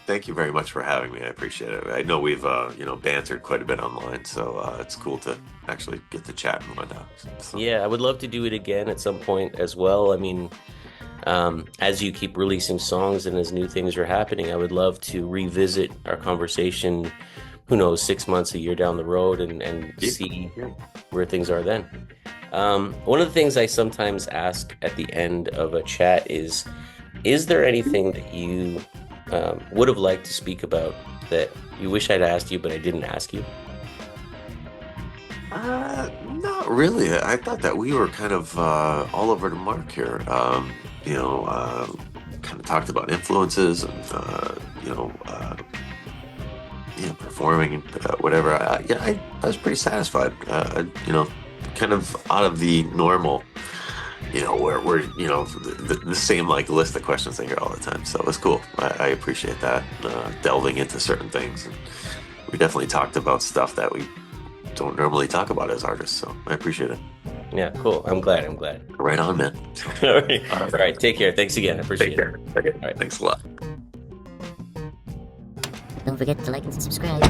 S2: thank you very much for having me. I appreciate it. I know we've bantered quite a bit online, so it's cool to actually get to chat and whatnot. So,
S1: yeah, I would love to do it again at some point as well. I mean, as you keep releasing songs and as new things are happening, I would love to revisit our conversation. Who knows, 6 months, a year down the road, and see where things are then. One of the things I sometimes ask at the end of a chat is there anything that you would have liked to speak about that you wish I'd asked you, but I didn't ask you?
S2: not really. I thought that we were kind of all over the mark here. Kind of talked about influences and performing and whatever. I was pretty satisfied. Kind of out of the normal. Where we're the same like list of questions I hear all the time. So it was cool. I appreciate that delving into certain things. And we definitely talked about stuff that we don't normally talk about as artists. So I appreciate it.
S1: Yeah, cool. I'm glad.
S2: Right on, man.
S1: All right. Take care. Thanks again. I appreciate it.
S2: Okay.
S1: All right.
S2: Thanks a lot.
S10: Don't forget to like and subscribe.